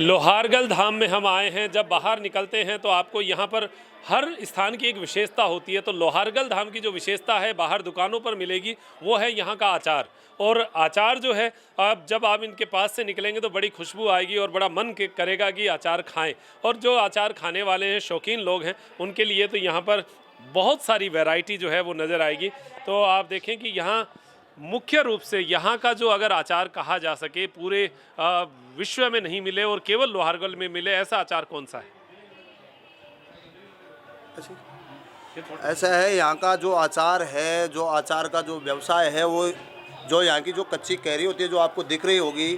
लोहारगल धाम में हम आए हैं। जब बाहर निकलते हैं तो आपको यहाँ पर हर स्थान की एक विशेषता होती है। तो लोहारगल धाम की जो विशेषता है बाहर दुकानों पर मिलेगी वो है यहाँ का अचार। और अचार जो है अब जब आप इनके पास से निकलेंगे तो बड़ी खुशबू आएगी और बड़ा मन करेगा कि अचार खाएं। और जो अचार खाने वाले हैं, शौकीन लोग हैं, उनके लिए तो यहाँ पर बहुत सारी वैरायटी जो है वो नज़र आएगी। तो आप देखें कि यहाँ मुख्य रूप से यहाँ का जो अगर अचार कहा जा सके पूरे विश्व में नहीं मिले और केवल लोहारगल में मिले, ऐसा अचार कौन सा है? ऐसा है, यहाँ का जो अचार है, जो अचार का जो व्यवसाय है, वो जो यहाँ की जो कच्ची कैरी होती है जो आपको दिख रही होगी,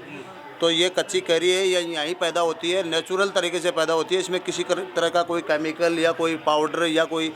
तो ये कच्ची कैरी है, ये यहीं पैदा होती है, नेचुरल तरीके से पैदा होती है। इसमें किसी तरह का कोई केमिकल या कोई पाउडर या कोई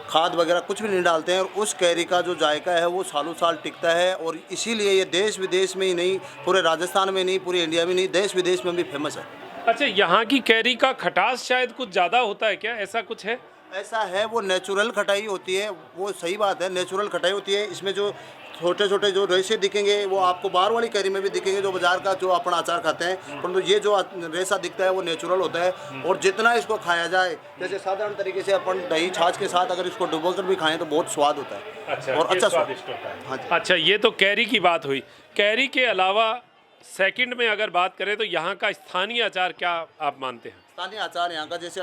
खाद वगैरह कुछ भी नहीं डालते हैं। और उस कैरी का जो जायका है वो सालों साल टिकता है। और इसीलिए ये देश विदेश में ही नहीं, पूरे राजस्थान में नहीं, पूरे इंडिया में नहीं, देश विदेश में भी फेमस है। अच्छा, यहाँ की कैरी का खटास शायद कुछ ज़्यादा होता है क्या, ऐसा कुछ है? ऐसा है, वो नेचुरल खटाई होती है, वो सही बात है, नेचुरल खटाई होती है। इसमें जो छोटे छोटे जो रेशे दिखेंगे वो आपको बाहर वाली कैरी में भी दिखेंगे, जो बाजार का जो अपन अचार खाते हैं, परंतु ये जो रेशा दिखता है वो नेचुरल होता है। और जितना इसको खाया जाए, जैसे साधारण तरीके से अपन दही छाछ के साथ अगर इसको डुबोकर भी खाएं तो बहुत स्वाद होता है। अच्छा, और अच्छा स्वादिष्ट होता है। हाँ जी। अच्छा, ये तो कैरी की बात हुई। कैरी के अलावा सेकंड में अगर बात करें तो यहाँ का स्थानीय अचार क्या आप मानते हैं? स्थानीय अचार यहाँ का जैसे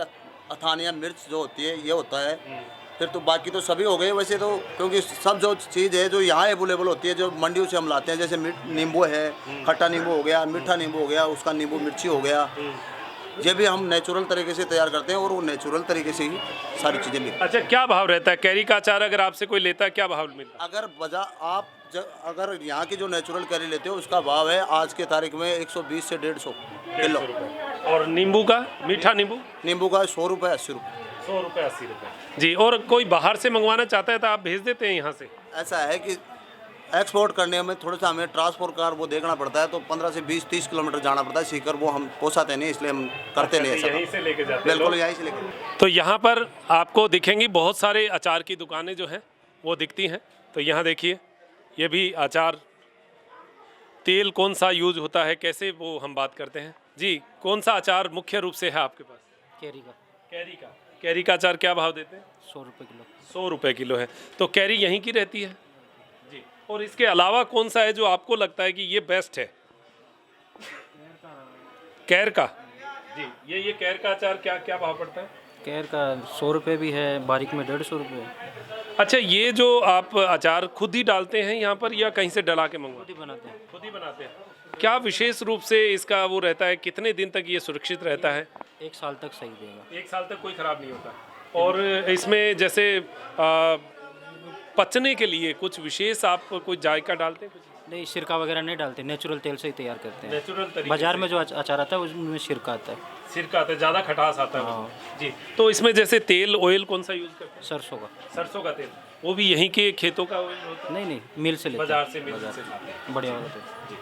अथानिया मिर्च जो होती है ये होता है। फिर तो बाकी तो सभी हो गए वैसे तो, क्योंकि सब जो चीज़ है जो यहाँ अवेलेबल होती है, जो मंडियों से हम लाते हैं, जैसे नींबू है, खट्टा नींबू हो गया, मीठा नींबू हो गया, उसका नींबू मिर्ची हो गया, ये भी हम नेचुरल तरीके से तैयार करते हैं और वो नेचुरल तरीके से ही सारी चीज़ें मिलती हैं। अच्छा, क्या भाव रहता है कैरी का अचार? अगर आपसे कोई लेता है क्या भाव मिलता है? अगर यहाँ की जो नेचुरल कैरी लेते हो उसका भाव है आज के तारीख में 120 से 150 किलो। और नींबू का, मीठा नींबू का 100 रुपये 80 रुपये। 100 रुपये 80 रुपये जी। और कोई बाहर से मंगवाना चाहता है तो आप भेज देते हैं यहाँ से? ऐसा है कि एक्सपोर्ट करने में थोड़ा सा हमें ट्रांसपोर्ट का वो देखना पड़ता है, तो 15 से 20-30 किलोमीटर जाना पड़ता है सीकर, वो हम पोसाते नहीं, इसलिए हम करते नहीं। ऐसा यहीं से लेके जाते हैं? बिल्कुल, यहीं से लेके। तो यहाँ पर आपको दिखेंगी बहुत सारे अचार की दुकानें जो हैं वो दिखती हैं। तो यहाँ देखिए, ये भी अचार, तेल कौन सा यूज होता है, कैसे, वो हम बात करते हैं जी। कौन सा अचार मुख्य रूप से है आपके पास? कैरी का अचार क्या भाव देते हैं? 100 रुपये किलो। 100 रुपये किलो है। तो कैरी यहीं की रहती है जी। और इसके अलावा कौन सा है जो आपको लगता है कि ये बेस्ट है? कैर का जी। ये कैर का अचार क्या क्या भाव पड़ता है? कैर का 100 रुपये भी है, बारीक में 150 रुपये। अच्छा, ये जो आप अचार खुद ही डालते हैं यहाँ पर या कहीं से डला के मंगवाते हैं? खुद ही बनाते हैं। क्या विशेष रूप से इसका वो रहता है, कितने दिन तक ये सुरक्षित रहता है? 1 साल तक सही देगा। 1 साल तक कोई ख़राब नहीं होता। और इसमें जैसे पचने के लिए कुछ विशेष आप कोई जायका डालते हैं? नहीं, सिरका वगैरह नहीं डालते, नेचुरल तेल से ही तैयार करते हैं। नेचुरल तरीके बाजार में जो अचार आता है उसमें सिरका आता है। सिरका आता है, ज़्यादा खटास आता है। हाँ जी। तो इसमें जैसे तेल, ऑयल कौन सा यूज़ करते हैं? सरसों का। सरसों का तेल, वो भी यहीं के खेतों का ऑयल होता है? नहीं, मिल से लेते हैं। बाजार से, मिल से लाते हैं। बढ़िया वाला तेल।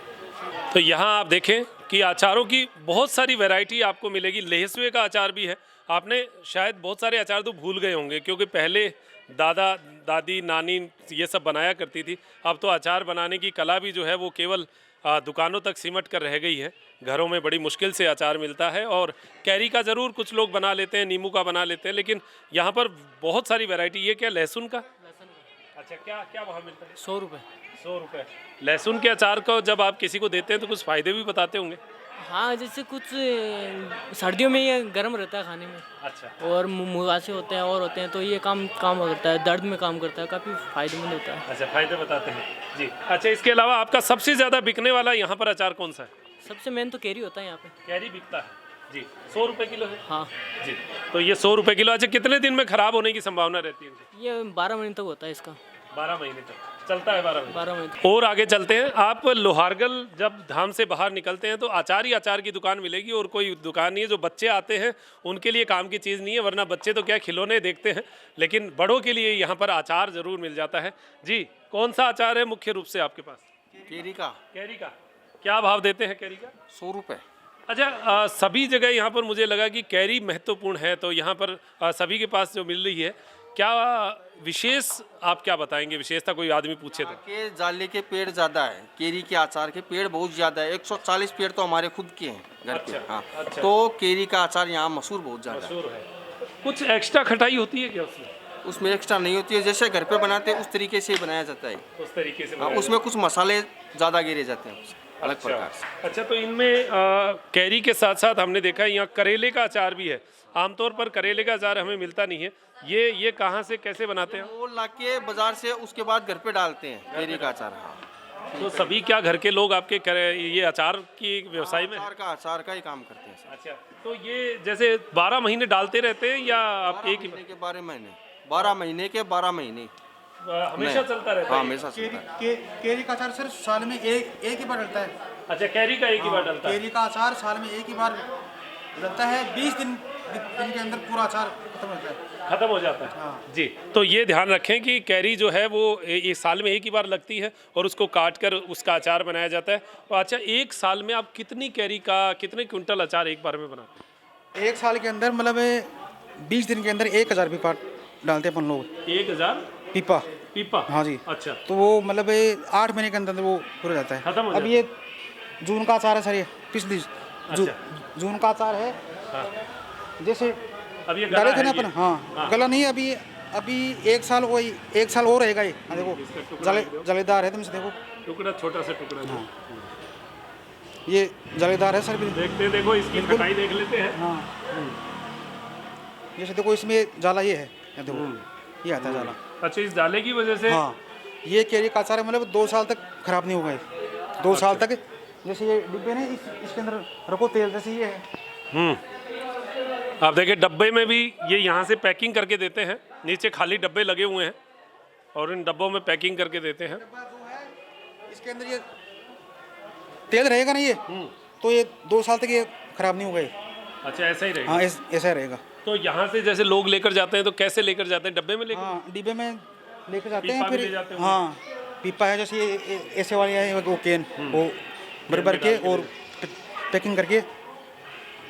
तो यहाँ आप देखें कि अचारों की बहुत सारी वैरायटी आपको मिलेगी। लहसुए का अचार भी है। आपने शायद बहुत सारे अचार तो भूल गए होंगे, क्योंकि पहले दादा दादी नानी ये सब बनाया करती थी। अब तो अचार बनाने की कला भी जो है वो केवल दुकानों तक सिमट कर रह गई है। घरों में बड़ी मुश्किल से अचार मिलता है। और कैरी का ज़रूर कुछ लोग बना लेते हैं, नींबू का बना लेते हैं, लेकिन यहाँ पर बहुत सारी वैरायटी। ये क्या, लहसुन का? अच्छा, क्या क्या भाव मिलता है? 100 रुपये। 100 रुपये। लहसुन के अचार को जब आप किसी को देते हैं तो कुछ फ़ायदे भी बताते होंगे? हाँ, जैसे कुछ सर्दियों में ये गर्म रहता है खाने में। अच्छा। और मुहासे होते हैं और होते हैं, तो ये काम करता है, दर्द में काम करता है, काफ़ी फ़ायदेमंद होता है। अच्छा, फ़ायदे बताते हैं जी। अच्छा, इसके अलावा आपका सबसे ज़्यादा बिकने वाला यहाँ पर अचार कौन सा है? सबसे मेन तो कैरी होता है यहाँ पे। कैरी बिकता है जी। 100 रुपये किलो है? हाँ जी। तो ये 100 रुपये किलो। अच्छा, कितने दिन में ख़राब होने की संभावना रहती है? ये 12 महीने तक होता है इसका। 12 महीने तक चलता है? 12 महीने तक। और आगे चलते हैं। आप लोहारगल जब धाम से बाहर निकलते हैं तो अचार ही अचार की दुकान मिलेगी, और कोई दुकान नहीं है। जो बच्चे आते हैं उनके लिए काम की चीज़ नहीं है, वरना बच्चे तो क्या खिलौने देखते हैं, लेकिन बड़ों के लिए यहाँ पर अचार ज़रूर मिल जाता है जी। कौन सा अचार है मुख्य रूप से आपके पास? कैरी का। कैरी का क्या भाव देते हैं कैरी का? 100 रुपये। अच्छा, सभी जगह यहाँ पर मुझे लगा कि कैरी महत्वपूर्ण है, तो यहाँ पर सभी के पास जो मिल रही है, क्या विशेष आप क्या बताएंगे, विशेषता कोई आदमी पूछे तो? के जाले के पेड़ ज़्यादा है, केरी के अचार के पेड़ बहुत ज़्यादा है। 140 पेड़ तो हमारे खुद के हैं घर पे। हाँ, अच्छा। तो केरी का अचार यहाँ मशहूर बहुत ज़्यादा है। मशहूर है। कुछ एक्स्ट्रा खटाई होती है क्या उसमें? उसमें एक्स्ट्रा नहीं होती है, जैसे घर पे बनाते हैं उस तरीके से ही बनाया जाता है। उस तरीके से हाँ, बनाया उसमें कुछ मसाले ज़्यादा गिरे जाते हैं अलग अच्छा। प्रकार से। अच्छा, तो इनमें कैरी के साथ साथ हमने देखा है यहाँ करेले का अचार भी है। आमतौर पर करेले का अचार हमें मिलता नहीं है। ये कहाँ से कैसे बनाते हैं? वो लाके बाजार से उसके बाद घर पे डालते हैं केरी का अचार। हाँ, तो सभी क्या घर के लोग आपके ये अचार की व्यवसाय में? अचार का ही काम करते हैं सर। अच्छा, तो ये जैसे 12 महीने डालते रहते हैं या आप एक ही 12 महीने के 12 महीने, 12 महीने के 12 महीने हमेशा चलता रहता हाँ, है? हमेशा चलता है। केरी का अचार सर साल में एक ही बार डलता है। अच्छा, कैरी का एक ही बार डलता है। केरी का अचार साल में एक ही बार डलता है। 20 दिन के अंदर पूरा अचार खत्म होता है। खत्म हो जाता है जी। तो ये ध्यान रखें कि कैरी जो है वो एक साल में एक ही बार लगती है और उसको काट कर उसका अचार बनाया जाता है। और अच्छा, एक साल में आप कितनी कैरी का कितने क्विंटल अचार एक बार में बनाते हैं? एक साल के अंदर मतलब 20 दिन के अंदर 1000 पीपा डालते हैं अपन लोग। 1000 पीपा? पीपा? हाँ जी। अच्छा, तो वो मतलब 8 महीने के अंदर वो पूरा जाता है। खत्म हो अब ये जून का अचार है सर, ये पिछली अच्छा। जून का अचार है। जैसे अब ये डाले गला थे ना है ये? अपन। हाँ, गला नहीं है अभी एक साल वही एक साल और रहेगा ये। हाँ, देखो जलेदार है, तुमसे देखो टुकड़ा, छोटा सा टुकड़ा। ये जलेदार है सर। देखते हैं, देखो इसकी खटाई देख लेते हैं। हाँ, जैसे देखो इसमें जाला ये है, ये देखो ये आता है जाला। अच्छा, इस जाले की वजह से? हाँ, ये केरी का अचार है, मतलब 2 साल तक खराब नहीं होगा ये। 2 साल तक। जैसे ये डिब्बे ने इसके अंदर रखो तेल, जैसे ये है। आप देखिए, डब्बे में भी ये यहाँ से पैकिंग करके देते हैं। नीचे खाली डब्बे लगे हुए हैं और इन डब्बों में पैकिंग करके देते हैं। इसके अंदर ये तेल रहेगा ना ये, तो ये 2 साल तक ये खराब नहीं होगा ये। अच्छा, ऐसा ही रहेगा? हाँ, ऐसा रहेगा। तो यहाँ से जैसे लोग लेकर जाते हैं तो कैसे लेकर जाते हैं? डब्बे में लेकर? हाँ, डिब्बे में लेकर जाते पीपा हैं। में फिर ले जाते होंगे? हाँ, पीपा है जैसे ये ऐसे वाले है, वो कैन वो भर के और पैकिंग करके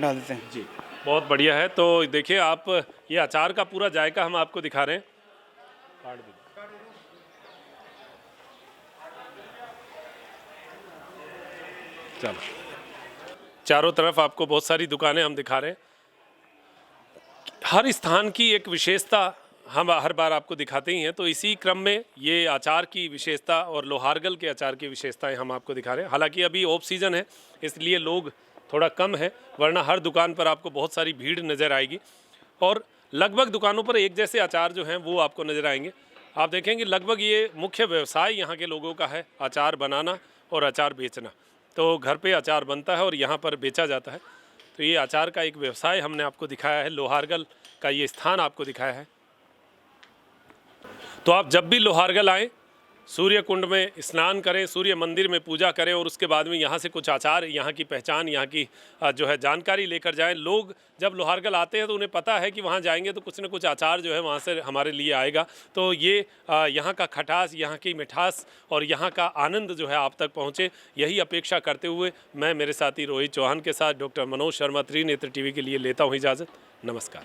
डाल देते हैं। जी, बहुत बढ़िया है। तो देखिए, आप ये अचार का पूरा जायका हम आपको दिखा रहे हैं। चलो, चारों तरफ आपको बहुत सारी दुकानें हम दिखा रहे हैं। हर स्थान की एक विशेषता हम हर बार आपको दिखाते ही हैं। तो इसी क्रम में ये अचार की विशेषता और लोहारगल के अचार की विशेषताएं हम आपको दिखा रहे हैं। हालांकि अभी ऑफ सीज़न है, इसलिए लोग थोड़ा कम है, वरना हर दुकान पर आपको बहुत सारी भीड़ नज़र आएगी और लगभग दुकानों पर एक जैसे अचार जो हैं वो आपको नज़र आएंगे। आप देखेंगे लगभग ये मुख्य व्यवसाय यहाँ के लोगों का है, अचार बनाना और अचार बेचना। तो घर पे अचार बनता है और यहाँ पर बेचा जाता है। तो ये अचार का एक व्यवसाय हमने आपको दिखाया है, लोहारगल का ये स्थान आपको दिखाया है। तो आप जब भी लोहारगल आएँ, सूर्य कुंड में स्नान करें, सूर्य मंदिर में पूजा करें और उसके बाद में यहाँ से कुछ आचार, यहाँ की पहचान, यहाँ की जो है जानकारी लेकर जाएं। लोग जब लोहारगल आते हैं तो उन्हें पता है कि वहाँ जाएंगे तो कुछ न कुछ आचार जो है वहाँ से हमारे लिए आएगा। तो ये यहाँ का खटास, यहाँ की मिठास और यहाँ का आनंद जो है आप तक पहुँचे, यही अपेक्षा करते हुए मैं मेरे साथी रोहित चौहान के साथ डॉक्टर मनोज शर्मा त्रिनेत्र टीवी के लिए लेता हूँ इजाज़त। नमस्कार।